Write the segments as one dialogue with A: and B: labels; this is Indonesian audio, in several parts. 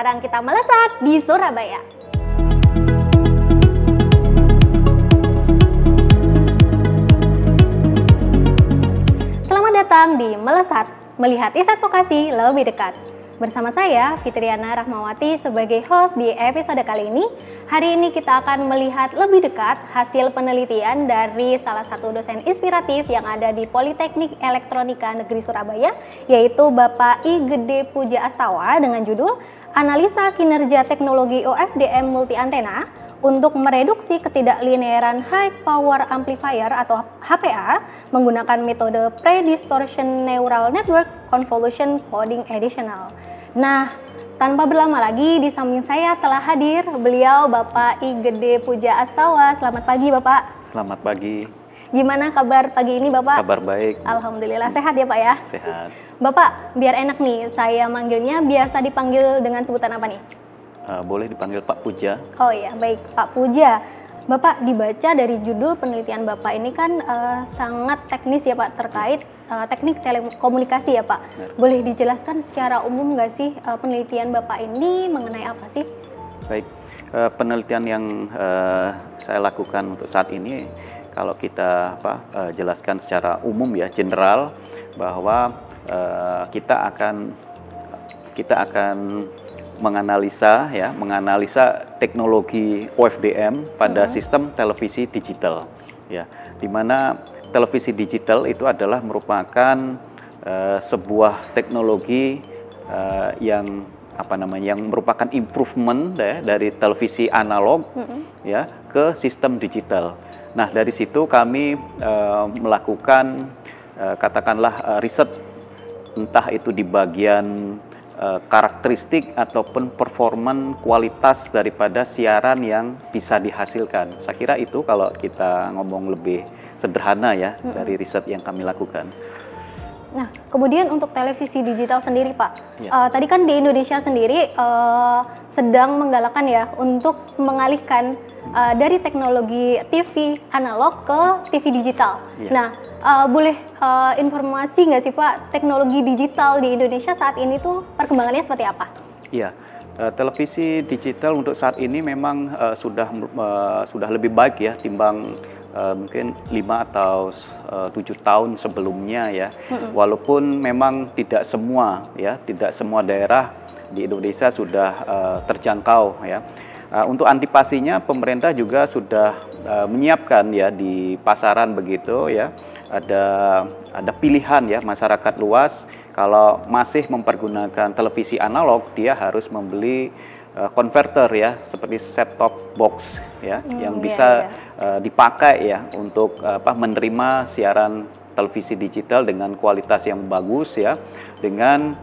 A: sekarang kita melesat di Surabaya. Selamat datang di Melesat, melihat ISET Vokasi lebih dekat. Bersama saya, Fitriana Rahmawati sebagai host di episode kali ini. Hari ini kita akan melihat lebih dekat hasil penelitian dari salah satu dosen inspiratif yang ada di Politeknik Elektronika Negeri Surabaya, yaitu Bapak I Gede Puja Astawa dengan judul Analisa Kinerja Teknologi OFDM Multi Antena untuk mereduksi ketidaklinearan High Power Amplifier atau HPA menggunakan metode Predistortion Neural Network Convolution Coding Additional. Nah, tanpa berlama lagi, di samping saya telah hadir beliau Bapak I Gede Puja Astawa. Selamat pagi Bapak.
B: Selamat pagi.
A: Gimana kabar pagi ini Bapak?
B: Kabar baik.
A: Alhamdulillah, sehat ya Pak ya?
B: Sehat.
A: Bapak, biar enak nih, saya manggilnya biasa dipanggil dengan sebutan apa nih?
B: Boleh dipanggil Pak Puja.
A: Oh iya, baik Pak Puja. Bapak, dibaca dari judul penelitian Bapak ini kan sangat teknis ya Pak, terkait teknik telekomunikasi ya Pak. Benar. Boleh dijelaskan secara umum nggak sih penelitian Bapak ini mengenai apa sih?
B: Baik, penelitian yang saya lakukan untuk saat ini, kalau kita jelaskan secara umum ya, general, bahwa kita akan menganalisa teknologi OFDM pada sistem televisi digital ya, di mana televisi digital itu adalah merupakan sebuah teknologi yang merupakan improvement ya, dari televisi analog ya ke sistem digital. Nah, dari situ kami melakukan katakanlah riset, entah itu di bagian karakteristik ataupun performan kualitas daripada siaran yang bisa dihasilkan. Saya kira itu kalau kita ngomong lebih sederhana ya dari riset yang kami lakukan.
A: Nah, kemudian untuk televisi digital sendiri Pak, tadi kan di Indonesia sendiri sedang menggalakkan ya untuk mengalihkan dari teknologi TV analog ke TV digital. Nah, boleh informasi nggak sih Pak, teknologi digital di Indonesia saat ini tuh perkembangannya seperti apa? Iya,
B: televisi digital untuk saat ini memang sudah lebih baik ya timbang mungkin 5 atau 7 tahun sebelumnya ya. Walaupun memang tidak semua daerah di Indonesia sudah terjangkau ya. Untuk antisipasinya pemerintah juga sudah menyiapkan ya di pasaran begitu ya. Ada pilihan ya, masyarakat luas kalau masih mempergunakan televisi analog, dia harus membeli converter ya, seperti set top box ya, yang bisa dipakai ya untuk menerima siaran televisi digital dengan kualitas yang bagus ya, dengan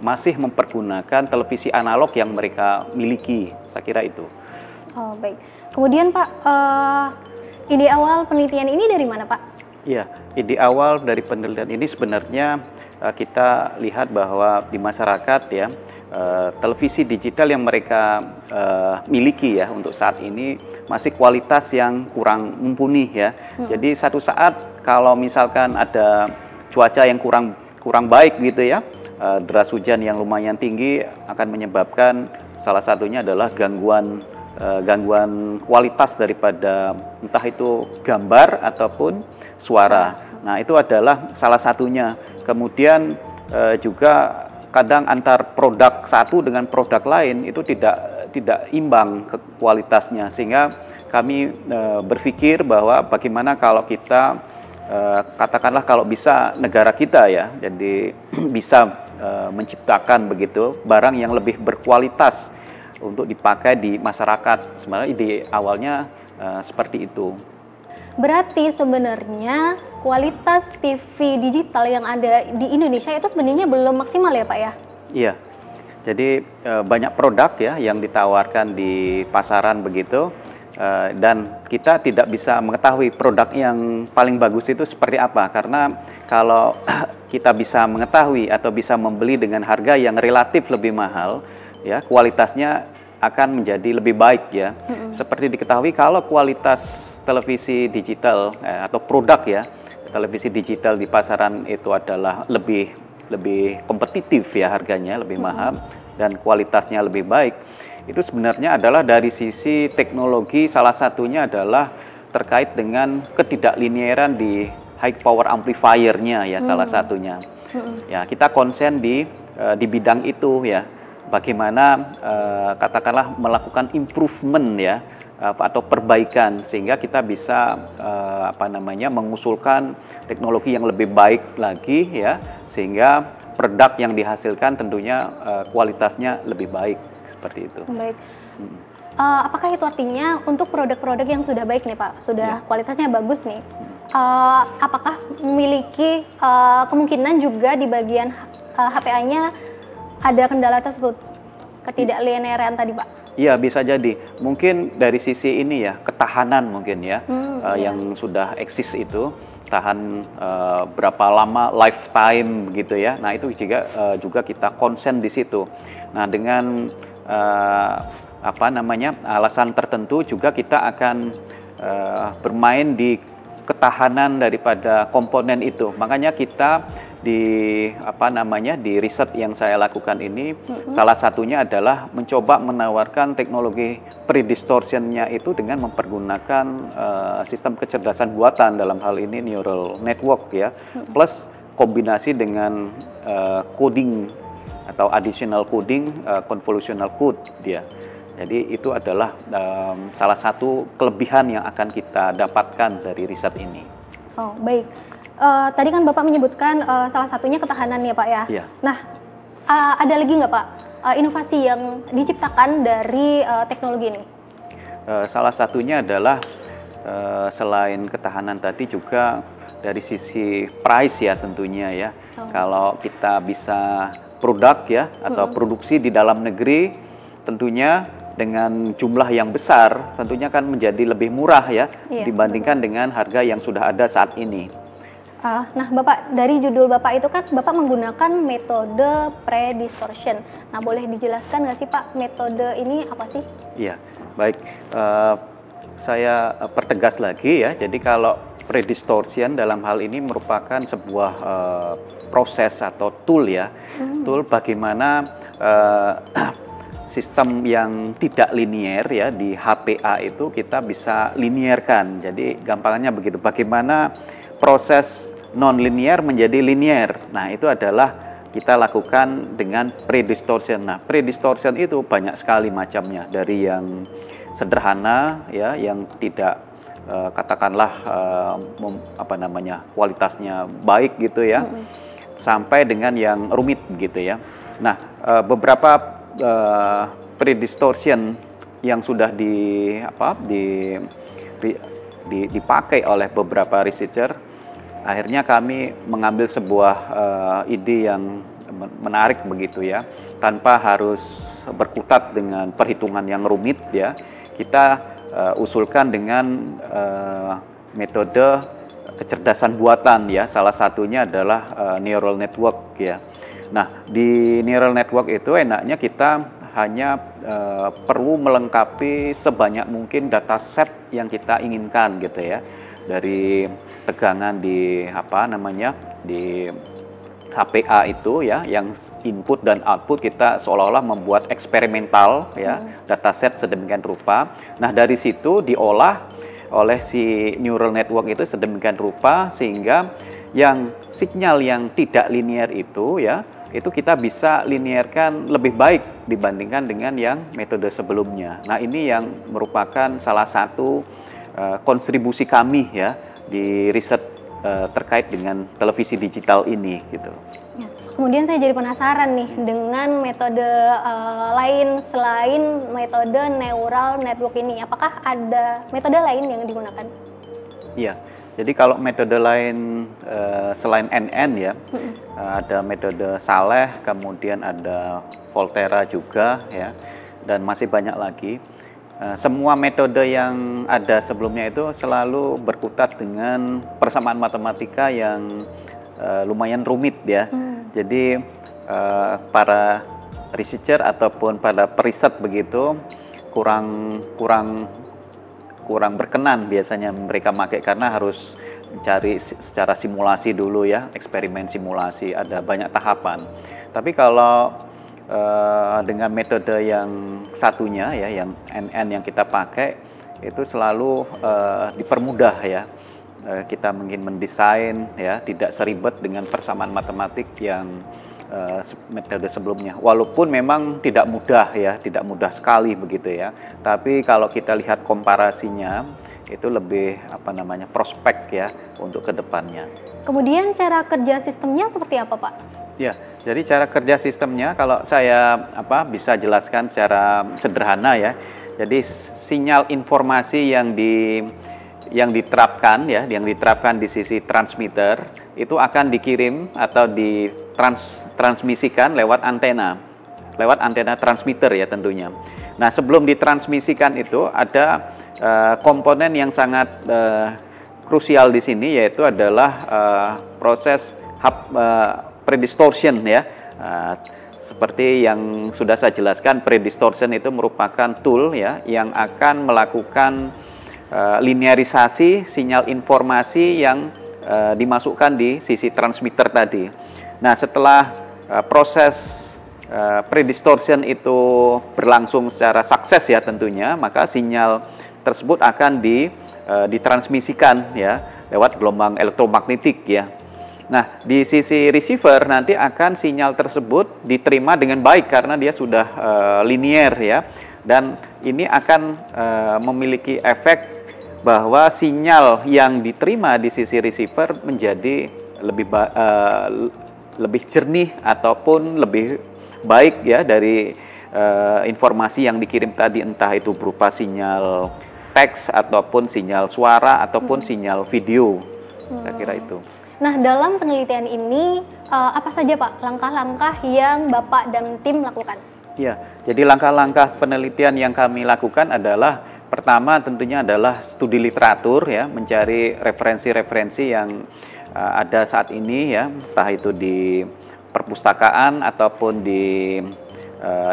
B: masih mempergunakan televisi analog yang mereka miliki. Saya kira itu.
A: Oh baik. Kemudian Pak, ide awal penelitian ini dari mana Pak?
B: Ya, ide awal dari penelitian ini sebenarnya kita lihat bahwa di masyarakat ya, televisi digital yang mereka miliki ya untuk saat ini masih kualitas yang kurang mumpuni ya. Jadi satu saat kalau misalkan ada cuaca yang kurang baik gitu ya, deras hujan yang lumayan tinggi akan menyebabkan salah satunya adalah gangguan kualitas daripada entah itu gambar ataupun suara. Nah, itu adalah salah satunya. Kemudian juga kadang antar produk satu dengan produk lain itu tidak imbang ke kualitasnya, sehingga kami berpikir bahwa bagaimana kalau kita katakanlah kalau bisa negara kita ya, jadi bisa menciptakan begitu barang yang lebih berkualitas untuk dipakai di masyarakat. Sebenarnya ide awalnya seperti itu.
A: Berarti sebenarnya kualitas TV digital yang ada di Indonesia itu sebenarnya belum maksimal ya Pak ya?
B: Iya, jadi banyak produk ya yang ditawarkan di pasaran begitu, dan kita tidak bisa mengetahui produk yang paling bagus itu seperti apa, karena kalau kita bisa mengetahui atau bisa membeli dengan harga yang relatif lebih mahal, ya kualitasnya akan menjadi lebih baik ya. Seperti diketahui kalau kualitas televisi digital atau produk ya televisi digital di pasaran itu adalah lebih kompetitif ya, harganya lebih mahal, dan kualitasnya lebih baik, itu sebenarnya adalah dari sisi teknologi, salah satunya adalah terkait dengan ketidaklinearan di high power amplifier-nya ya, salah satunya. Ya, kita konsen di bidang itu ya, bagaimana katakanlah melakukan improvement ya, atau perbaikan sehingga kita bisa mengusulkan teknologi yang lebih baik lagi ya, sehingga produk yang dihasilkan tentunya kualitasnya lebih baik seperti itu.
A: Baik. Apakah itu artinya untuk produk-produk yang sudah baik nih Pak, sudah kualitasnya bagus nih, apakah memiliki kemungkinan juga di bagian HPA-nya ada kendala tersebut, ketidaklinearan tadi Pak?
B: Iya, bisa jadi. Mungkin dari sisi ini ya, ketahanan mungkin ya, yang sudah eksis itu, tahan berapa lama, lifetime gitu ya. Nah itu juga kita konsen di situ. Nah dengan alasan tertentu juga kita akan bermain di ketahanan daripada komponen itu. Makanya kita di riset yang saya lakukan ini, salah satunya adalah mencoba menawarkan teknologi predistortionnya itu dengan mempergunakan sistem kecerdasan buatan, dalam hal ini neural network ya, plus kombinasi dengan coding atau additional coding, convolutional code dia. Jadi itu adalah salah satu kelebihan yang akan kita dapatkan dari riset ini.
A: Oh baik. Tadi kan Bapak menyebutkan salah satunya ketahanan ya Pak ya.
B: Iya.
A: Nah, ada lagi nggak Pak inovasi yang diciptakan dari teknologi ini?
B: Salah satunya adalah selain ketahanan tadi juga dari sisi price ya tentunya ya. Kalau kita bisa produk ya atau produksi di dalam negeri, tentunya dengan jumlah yang besar tentunya kan menjadi lebih murah ya, dibandingkan dengan harga yang sudah ada saat ini.
A: Nah Bapak, dari judul Bapak itu kan Bapak menggunakan metode predistortion. Nah boleh dijelaskan nggak sih Pak, metode ini apa sih?
B: Iya, baik. Saya pertegas lagi ya, jadi kalau predistortion dalam hal ini merupakan sebuah proses atau tool ya, tool bagaimana sistem yang tidak linier ya di HPA itu kita bisa linearkan. Jadi gampangnya begitu, bagaimana proses non-linear menjadi linear. Nah itu adalah kita lakukan dengan predistortion. Nah predistortion itu banyak sekali macamnya, dari yang sederhana ya, yang tidak katakanlah kualitasnya baik gitu ya, sampai dengan yang rumit gitu ya. Nah beberapa predistortion yang sudah dipakai oleh beberapa researcher, akhirnya kami mengambil sebuah ide yang menarik begitu ya, tanpa harus berkutat dengan perhitungan yang rumit ya. Kita usulkan dengan metode kecerdasan buatan ya, salah satunya adalah neural network ya. Nah di neural network itu enaknya kita hanya perlu melengkapi sebanyak mungkin dataset yang kita inginkan gitu ya, dari tegangan di di HPA itu ya, yang input dan output kita seolah-olah membuat eksperimental ya, dataset sedemikian rupa. Nah dari situ diolah oleh si neural network itu sedemikian rupa sehingga yang sinyal yang tidak linear itu ya, itu kita bisa linearkan lebih baik dibandingkan dengan yang metode sebelumnya. Nah ini yang merupakan salah satu kontribusi kami ya di riset terkait dengan televisi digital ini gitu.
A: Ya. Kemudian saya jadi penasaran nih dengan metode lain selain metode neural network ini, apakah ada metode lain yang digunakan?
B: Iya, jadi kalau metode lain selain NN ya, ada metode Saleh, kemudian ada Volterra juga ya, dan masih banyak lagi. Semua metode yang ada sebelumnya itu selalu berkutat dengan persamaan matematika yang lumayan rumit ya. Jadi para researcher ataupun pada periset begitu kurang berkenan biasanya mereka pakai, karena harus mencari secara simulasi dulu ya, eksperimen simulasi, ada banyak tahapan. Tapi kalau dengan metode yang satunya ya, yang NN yang kita pakai itu selalu dipermudah ya. Kita mungkin mendesain ya, tidak seribet dengan persamaan matematik yang metode sebelumnya. Walaupun memang tidak mudah ya, tidak mudah sekali begitu ya. Tapi kalau kita lihat komparasinya itu lebih prospek ya untuk kedepannya.
A: Kemudian cara kerja sistemnya seperti apa, Pak?
B: Ya, jadi cara kerja sistemnya kalau saya bisa jelaskan secara sederhana ya. Jadi sinyal informasi yang diterapkan ya, yang diterapkan di sisi transmitter itu akan dikirim atau ditransmisikan lewat antena transmitter ya tentunya. Nah, sebelum ditransmisikan itu ada komponen yang sangat krusial di sini, yaitu adalah proses predistortion ya. Seperti yang sudah saya jelaskan, predistortion itu merupakan tool ya yang akan melakukan linearisasi sinyal informasi yang dimasukkan di sisi transmitter tadi. Nah, setelah proses predistortion itu berlangsung secara sukses ya tentunya, maka sinyal tersebut akan ditransmisikan ya lewat gelombang elektromagnetik ya. Nah, di sisi receiver nanti akan sinyal tersebut diterima dengan baik karena dia sudah linear ya, dan ini akan memiliki efek bahwa sinyal yang diterima di sisi receiver menjadi lebih jernih ataupun lebih baik ya dari informasi yang dikirim tadi, entah itu berupa sinyal teks ataupun sinyal suara ataupun sinyal video. Saya kira itu.
A: Nah, dalam penelitian ini apa saja Pak langkah-langkah yang Bapak dan tim lakukan?
B: Ya, jadi langkah-langkah penelitian yang kami lakukan adalah pertama tentunya adalah studi literatur ya, mencari referensi-referensi yang ada saat ini ya, entah itu di perpustakaan ataupun di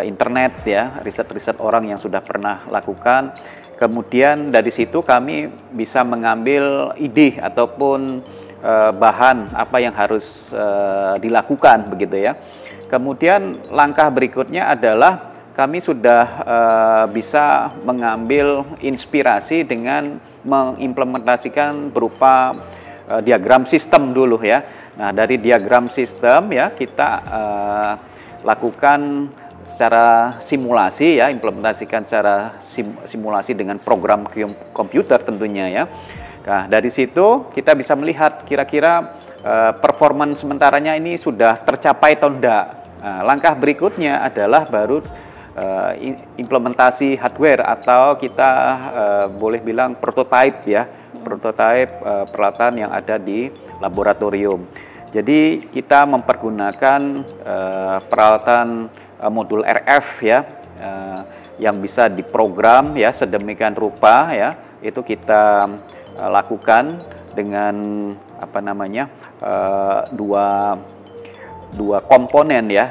B: internet ya, riset-riset orang yang sudah pernah lakukan. Kemudian dari situ kami bisa mengambil ide ataupun bahan apa yang harus dilakukan begitu ya. Kemudian langkah berikutnya adalah kami sudah bisa mengambil inspirasi dengan mengimplementasikan berupa diagram sistem dulu ya. Nah, dari diagram sistem ya kita lakukan secara simulasi ya, implementasikan secara simulasi dengan program komputer tentunya ya. Nah, dari situ kita bisa melihat kira-kira performance sementaranya ini sudah tercapai atau enggak. Nah, langkah berikutnya adalah baru implementasi hardware atau kita boleh bilang prototype ya, prototype peralatan yang ada di laboratorium. Jadi kita mempergunakan peralatan modul RF ya, yang bisa diprogram ya sedemikian rupa ya, itu kita lakukan dengan dua komponen ya,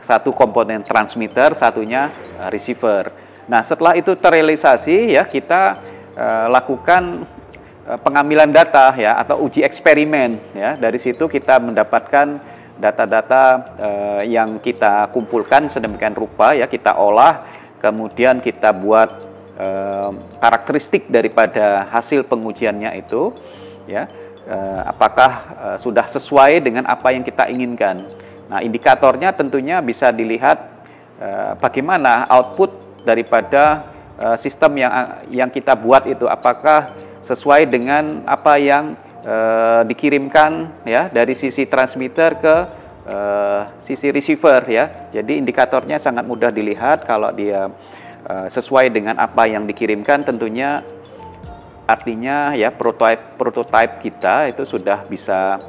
B: satu komponen transmitter, satunya receiver. Nah, setelah itu terrealisasi ya, kita lakukan pengambilan data ya atau uji eksperimen ya. Dari situ kita mendapatkan data-data yang kita kumpulkan sedemikian rupa ya, kita olah, kemudian kita buat karakteristik daripada hasil pengujiannya itu ya, apakah sudah sesuai dengan apa yang kita inginkan. Nah, indikatornya tentunya bisa dilihat bagaimana output daripada sistem yang kita buat itu, apakah sesuai dengan apa yang dikirimkan ya dari sisi transmitter ke sisi receiver ya. Jadi indikatornya sangat mudah dilihat. Kalau dia sesuai dengan apa yang dikirimkan, tentunya artinya ya prototype kita itu sudah bisa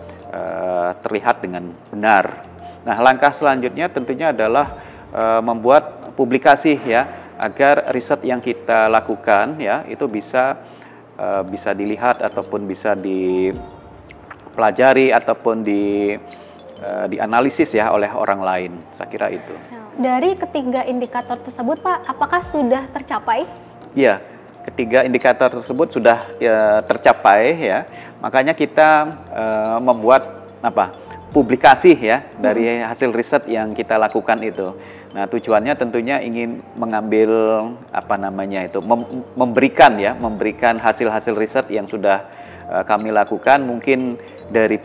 B: terlihat dengan benar. Nah, langkah selanjutnya tentunya adalah membuat publikasi ya, agar riset yang kita lakukan ya itu bisa dilihat ataupun bisa dipelajari ataupun dianalisis ya oleh orang lain. Saya kira itu.
A: Dari ketiga indikator tersebut Pak, apakah sudah tercapai?
B: Iya, ketiga indikator tersebut sudah tercapai ya. Makanya kita membuat publikasi ya dari hasil riset yang kita lakukan itu. Nah, tujuannya tentunya ingin mengambil apa namanya itu, memberikan hasil-hasil riset yang sudah kami lakukan, mungkin dari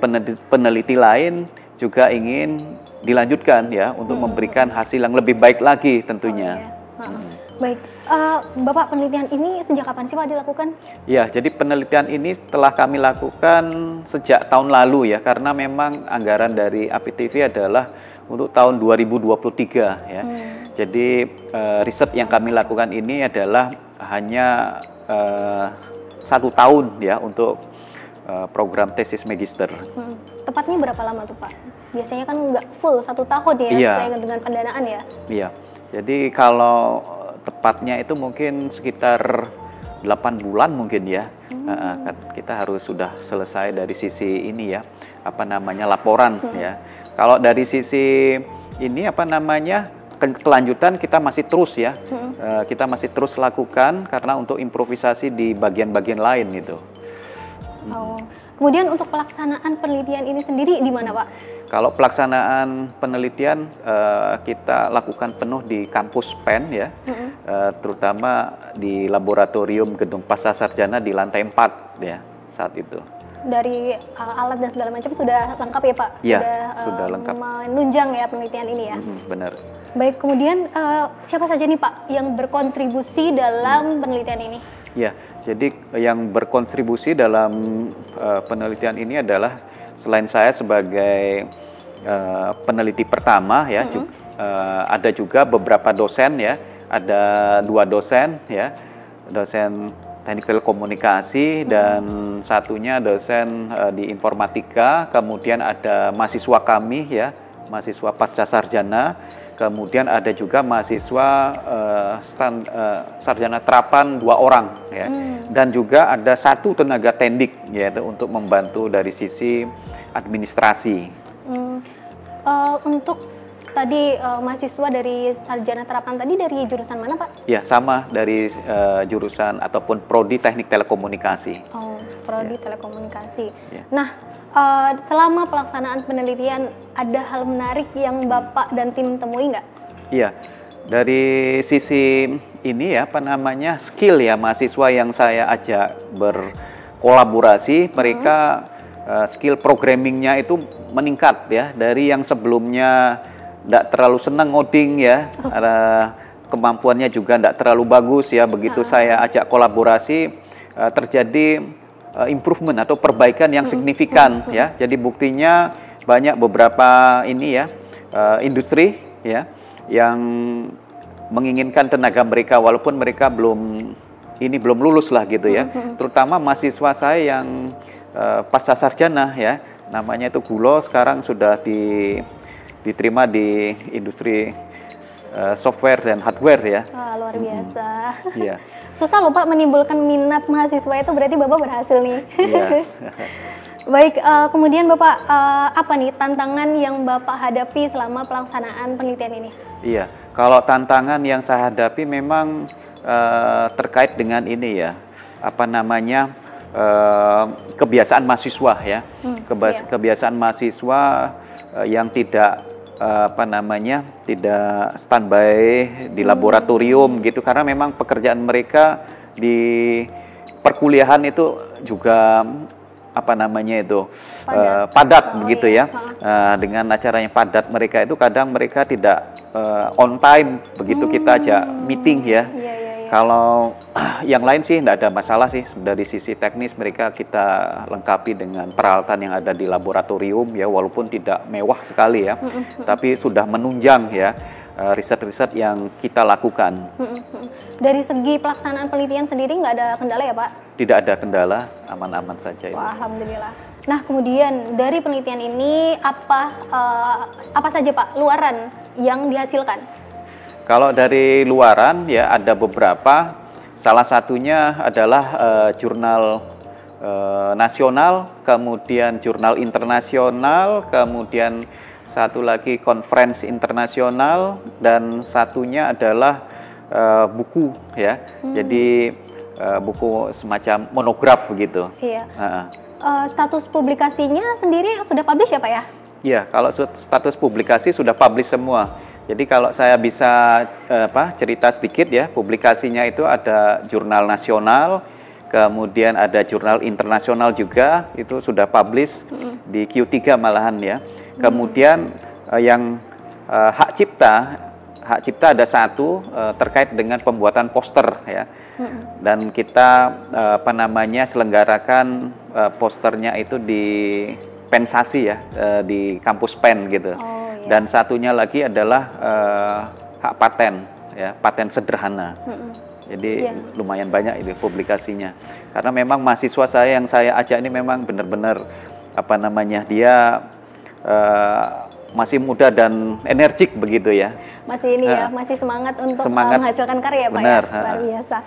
B: peneliti lain juga ingin dilanjutkan ya untuk memberikan hasil yang lebih baik lagi tentunya.
A: Baik, Bapak, penelitian ini sejak kapan sih Pak dilakukan? Ya,
B: jadi penelitian ini telah kami lakukan sejak tahun lalu ya, karena memang anggaran dari APTV adalah untuk tahun 2023 ya. Jadi riset yang kami lakukan ini adalah hanya 1 tahun ya untuk program tesis magister.
A: Tepatnya berapa lama tuh Pak? Biasanya kan nggak full 1 tahun ya, sesuai dengan pendanaan ya?
B: Iya, jadi kalau tepatnya itu mungkin sekitar 8 bulan mungkin ya. Kan kita harus sudah selesai dari sisi ini ya, apa namanya, laporan ya. Kalau dari sisi ini apa namanya, kelanjutan kita masih terus ya. Kita masih terus lakukan karena untuk improvisasi di bagian-bagian lain gitu.
A: Kemudian untuk pelaksanaan penelitian ini sendiri di mana Pak?
B: Kalau pelaksanaan penelitian kita lakukan penuh di kampus PEN ya, terutama di laboratorium Gedung Pascasarjana di lantai 4 ya saat itu.
A: Dari alat dan segala macam sudah lengkap ya Pak?
B: Ya, sudah lengkap.
A: Menunjang ya penelitian ini ya?
B: Benar.
A: Baik, kemudian siapa saja nih Pak yang berkontribusi dalam penelitian ini? Ya,
B: jadi yang berkontribusi dalam penelitian ini adalah selain saya sebagai peneliti pertama ya, ada juga beberapa dosen ya, ada 2 dosen ya, dosen teknik telekomunikasi dan satunya dosen di informatika, kemudian ada mahasiswa kami ya, mahasiswa pascasarjana, kemudian ada juga mahasiswa sarjana terapan 2 orang ya, dan juga ada 1 tenaga tendik yaitu untuk membantu dari sisi administrasi.
A: Untuk tadi mahasiswa dari sarjana terapan tadi dari jurusan mana Pak?
B: Ya, sama dari jurusan ataupun prodi teknik telekomunikasi.
A: Prodi telekomunikasi. Ya. Nah, selama pelaksanaan penelitian ada hal menarik yang Bapak dan tim temui nggak? Iya,
B: dari sisi ini ya, apa namanya, skill ya mahasiswa yang saya ajak berkolaborasi, mereka skill programmingnya itu meningkat ya, dari yang sebelumnya tidak terlalu senang ngoding ya, kemampuannya juga tidak terlalu bagus ya, begitu saya ajak kolaborasi terjadi improvement atau perbaikan yang signifikan ya. Jadi buktinya banyak beberapa ini ya, industri ya yang menginginkan tenaga mereka walaupun mereka belum lulus lah gitu ya. Terutama mahasiswa saya yang pascasarjana ya, namanya itu Gulo, sekarang sudah diterima di industri software dan hardware ya.
A: Luar biasa.
B: Iya.
A: Susah loh Pak menimbulkan minat mahasiswa itu, berarti Bapak berhasil nih.
B: Iya.
A: Baik, kemudian Bapak apa nih tantangan yang Bapak hadapi selama pelaksanaan penelitian ini?
B: Iya, kalau tantangan yang saya hadapi memang terkait dengan ini ya, apa namanya, kebiasaan mahasiswa ya, kebiasaan mahasiswa yang tidak apa namanya, tidak standby di laboratorium gitu, karena memang pekerjaan mereka di perkuliahan itu juga apa namanya itu padat begitu ya. Dengan acara yang padat mereka itu kadang mereka tidak on time begitu kita ajak meeting ya. Kalau yang lain sih tidak ada masalah sih, dari sisi teknis mereka kita lengkapi dengan peralatan yang ada di laboratorium ya, walaupun tidak mewah sekali ya, tapi sudah menunjang ya riset-riset yang kita lakukan.
A: Dari segi pelaksanaan penelitian sendiri nggak ada kendala ya Pak?
B: Tidak ada kendala, aman-aman saja.
A: Wah, alhamdulillah. Nah, kemudian dari penelitian ini apa saja Pak luaran yang dihasilkan?
B: Kalau dari luaran ya ada beberapa, salah satunya adalah jurnal nasional, kemudian jurnal internasional, kemudian satu lagi conference internasional, dan satunya adalah buku ya. Jadi buku semacam monograf gitu.
A: Iya. Status publikasinya sendiri sudah publish ya Pak ya?
B: Iya, kalau status publikasi sudah publish semua. Jadi kalau saya bisa cerita sedikit ya, publikasinya itu ada jurnal nasional, kemudian ada jurnal internasional juga, itu sudah publish di Q3 malahan ya. Kemudian yang hak cipta ada satu terkait dengan pembuatan poster ya. Dan kita selenggarakan posternya itu di Pensasi ya, di kampus PEN gitu. Dan satunya lagi adalah hak paten ya, paten sederhana. Jadi lumayan banyak itu publikasinya. Karena memang mahasiswa saya yang saya ajak ini memang benar-benar dia masih muda dan energik begitu ya.
A: Masih ini ya, masih semangat untuk menghasilkan karya Pak. Benar, ya. Luar biasa.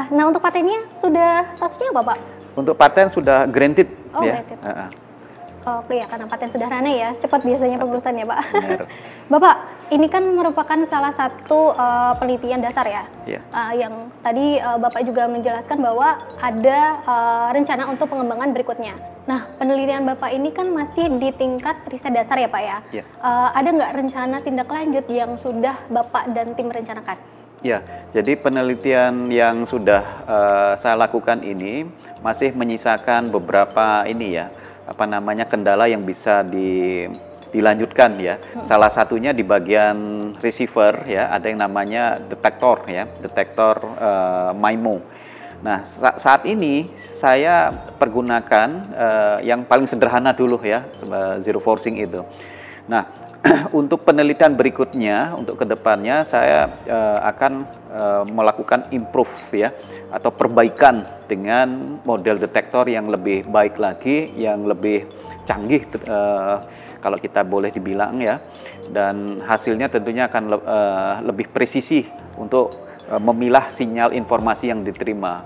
A: Nah untuk patennya sudah statusnya apa Pak? Untuk paten sudah granted ya. Granted. Oke ya, karena paten sederhana ya, cepat biasanya pengurusannya Pak. Bapak, ini kan merupakan salah satu penelitian dasar ya, yang tadi Bapak juga menjelaskan bahwa ada rencana untuk pengembangan berikutnya. Nah, penelitian Bapak ini kan masih di tingkat riset dasar ya Pak ya. Ada nggak rencana tindak lanjut yang sudah Bapak dan tim rencanakan? Ya, jadi penelitian yang sudah saya lakukan ini masih menyisakan beberapa kendala yang bisa dilanjutkan ya. Salah satunya di bagian receiver ya, ada yang namanya detektor ya, detektor MIMO. Nah, saat ini saya pergunakan yang paling sederhana dulu ya, zero forcing itu. Nah, untuk penelitian berikutnya, untuk kedepannya saya akan melakukan improve ya, atau perbaikan dengan model detektor yang lebih baik lagi, yang lebih canggih kalau kita boleh dibilang ya, dan hasilnya tentunya akan lebih presisi untuk memilah sinyal informasi yang diterima.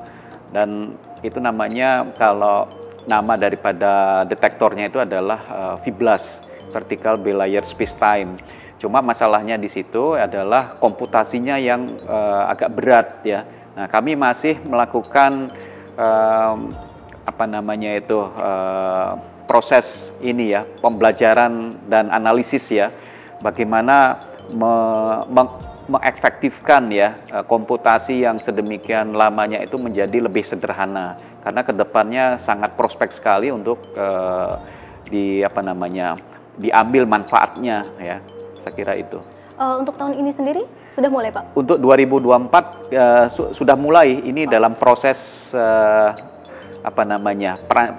A: Dan itu namanya, kalau nama daripada detektornya itu adalah VBLAS, Vertical Belayer Space Time. Cuma masalahnya di situ adalah komputasinya yang agak berat ya. Nah, kami masih melakukan proses ini ya, pembelajaran dan analisis ya, bagaimana mengefektifkan ya komputasi yang sedemikian lamanya itu menjadi lebih sederhana, karena kedepannya sangat prospek sekali untuk diambil manfaatnya ya, saya kira itu. Untuk tahun ini sendiri sudah mulai Pak? Untuk 2024 sudah mulai, ini dalam proses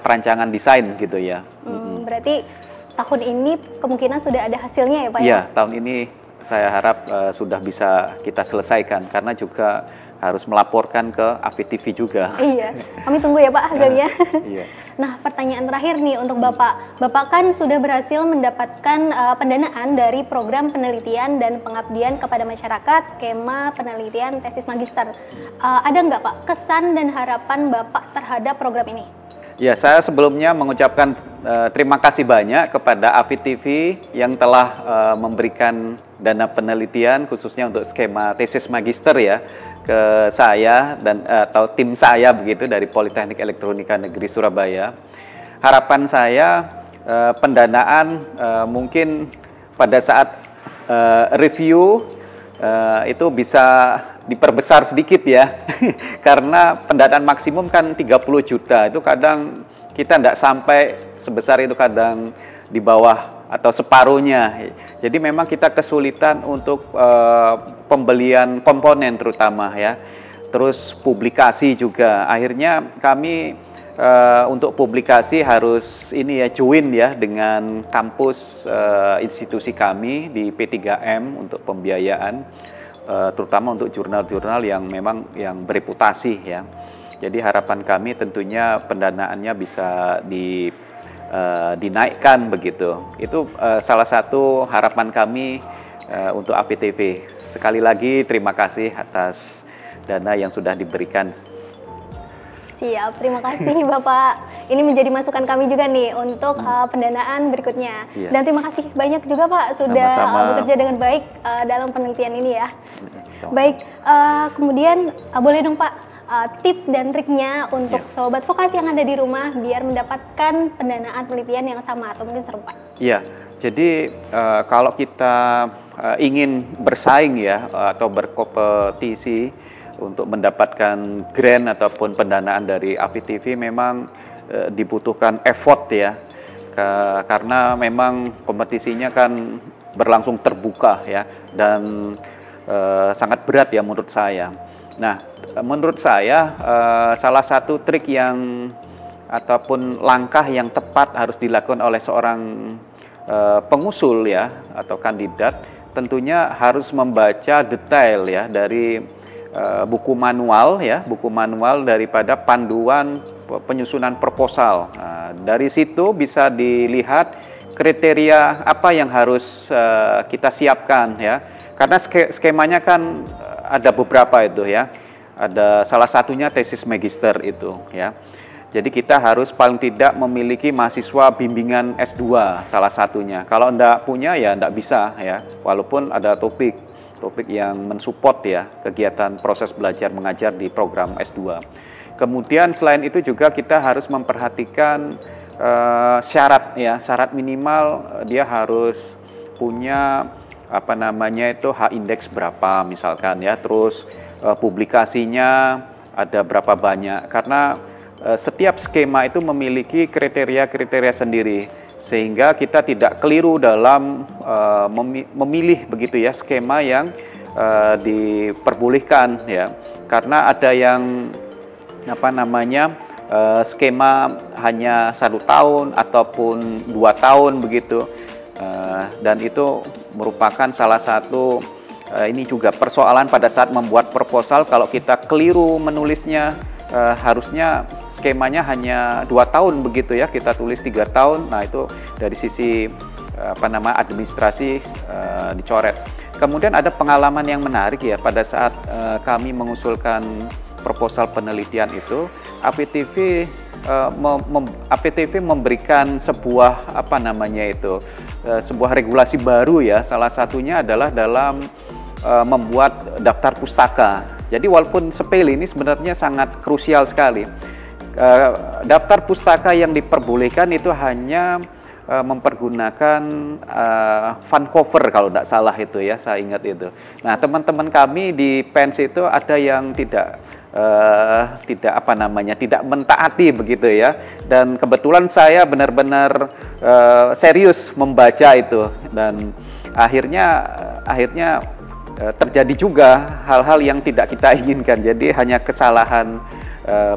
A: perancangan desain gitu ya. Berarti tahun ini kemungkinan sudah ada hasilnya ya Pak? Iya, tahun ini saya harap sudah bisa kita selesaikan, karena juga harus melaporkan ke AVTV juga. Iya, kami tunggu ya Pak hasilnya. Iya. Nah, pertanyaan terakhir nih untuk Bapak. Bapak kan sudah berhasil mendapatkan pendanaan dari program penelitian dan pengabdian kepada masyarakat, skema penelitian tesis magister. Ada nggak Pak kesan dan harapan Bapak terhadap program ini? Ya, saya sebelumnya mengucapkan terima kasih banyak kepada AVTV yang telah memberikan dana penelitian khususnya untuk skema tesis magister ya, ke saya dan atau tim saya begitu dari Politeknik Elektronika Negeri Surabaya. Harapan saya pendanaan mungkin pada saat review itu bisa diperbesar sedikit ya. Karena pendanaan maksimum kan 30 juta, itu kadang kita tidak sampai sebesar itu, kadang di bawah atau separuhnya. Jadi memang kita kesulitan untuk pembelian komponen terutama ya. Terus publikasi juga. Akhirnya kami untuk publikasi harus join ya dengan kampus institusi kami di P3M untuk pembiayaan, terutama untuk jurnal-jurnal yang memang yang bereputasi ya. Jadi harapan kami tentunya pendanaannya bisa dinaikkan begitu. Itu salah satu harapan kami untuk AVTV. Sekali lagi terima kasih atas dana yang sudah diberikan. Siap, terima kasih Bapak. Ini menjadi masukan kami juga nih untuk pendanaan berikutnya. Iya. Dan terima kasih banyak juga Pak sudah bekerja dengan baik dalam penelitian ini ya. Baik, kemudian boleh dong Pak tips dan triknya untuk sobat vokasi yang ada di rumah biar mendapatkan pendanaan penelitian yang sama atau mungkin serupa. Iya,
B: Jadi kalau kita ingin bersaing ya atau berkompetisi untuk mendapatkan grant ataupun pendanaan dari APTV memang dibutuhkan effort ya, karena memang kompetisinya kan berlangsung terbuka ya, dan sangat berat ya menurut saya. Nah, menurut saya salah satu trik yang ataupun langkah yang tepat harus dilakukan oleh seorang pengusul ya atau kandidat, tentunya harus membaca detail ya dari buku manual daripada panduan penyusunan proposal. Nah, dari situ bisa dilihat kriteria apa yang harus kita siapkan ya. Karena skemanya kan ada beberapa itu ya. Ada salah satunya tesis magister itu ya. Jadi kita harus paling tidak memiliki mahasiswa bimbingan S2 salah satunya. Kalau enggak punya ya enggak bisa ya. Walaupun ada topik yang mensupport ya kegiatan proses belajar mengajar di program S2. Kemudian selain itu juga kita harus memperhatikan syarat ya. Syarat minimal dia harus punya H-index berapa misalkan ya. Terus publikasinya ada berapa banyak, karena setiap skema itu memiliki kriteria-kriteria sendiri, sehingga kita tidak keliru dalam memilih begitu ya skema yang diperbolehkan ya, karena ada yang skema hanya 1 tahun ataupun 2 tahun begitu, dan itu merupakan salah satu ini juga persoalan pada saat membuat proposal. Kalau kita keliru menulisnya, harusnya skemanya hanya 2 tahun begitu ya, kita tulis 3 tahun. Nah, itu dari sisi administrasi dicoret. Kemudian ada pengalaman yang menarik ya, pada saat kami mengusulkan proposal penelitian itu, APTV memberikan sebuah sebuah regulasi baru ya. Salah satunya adalah dalam membuat daftar pustaka. Jadi walaupun sepele, ini sebenarnya sangat krusial sekali. Daftar pustaka yang diperbolehkan itu hanya mempergunakan font cover kalau tidak salah itu ya, saya ingat itu. Nah, teman-teman kami di PENS itu ada yang tidak mentaati begitu ya. Dan kebetulan saya benar-benar serius membaca itu, dan akhirnya terjadi juga hal-hal yang tidak kita inginkan. Jadi hanya kesalahan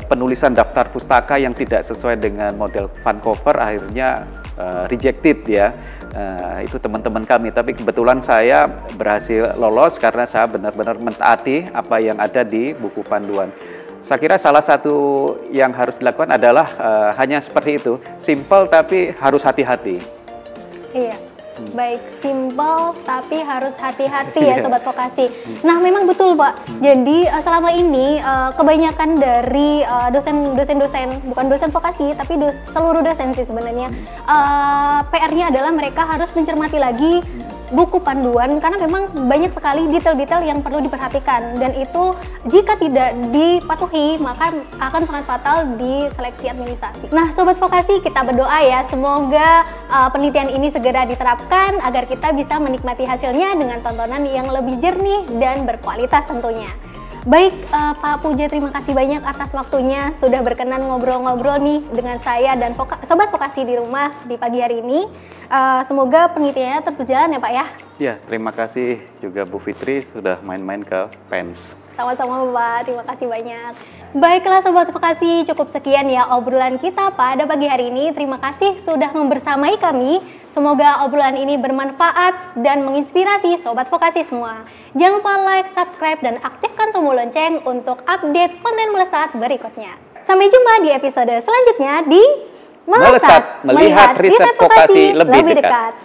B: penulisan daftar pustaka yang tidak sesuai dengan model font cover, akhirnya rejected ya. Itu teman-teman kami, tapi kebetulan saya berhasil lolos karena saya benar-benar mentaati apa yang ada di buku panduan. Saya kira salah satu yang harus dilakukan adalah hanya seperti itu, simple tapi harus hati-hati. Iya.
A: Baik, simpel tapi harus hati-hati ya Sobat Vokasi. Nah, memang betul Pak. Jadi selama ini kebanyakan dari dosen-dosen, bukan dosen vokasi tapi seluruh dosen sih sebenarnya, PR-nya adalah mereka harus mencermati lagi buku panduan, karena memang banyak sekali detail-detail yang perlu diperhatikan, dan itu jika tidak dipatuhi maka akan sangat fatal di seleksi administrasi. Nah, Sobat Vokasi, kita berdoa ya, semoga penelitian ini segera diterapkan agar kita bisa menikmati hasilnya dengan tontonan yang lebih jernih dan berkualitas tentunya. Baik, Pak Puja, terima kasih banyak atas waktunya sudah berkenan ngobrol-ngobrol nih dengan saya dan Sobat Vokasi di rumah di pagi hari ini. Semoga penelitiannya terus berjalan ya Pak ya.
B: Ya, terima kasih juga Bu Fitri sudah main-main ke PENS.
A: Sama-sama Pak, terima kasih banyak. Baiklah Sobat Vokasi, cukup sekian ya obrolan kita pada pagi hari ini. Terima kasih sudah membersamai kami. Semoga obrolan ini bermanfaat dan menginspirasi Sobat Vokasi semua. Jangan lupa like, subscribe, dan aktifkan tombol lonceng untuk update konten Melesat berikutnya. Sampai jumpa di episode selanjutnya di Melesat, melihat riset vokasi lebih dekat.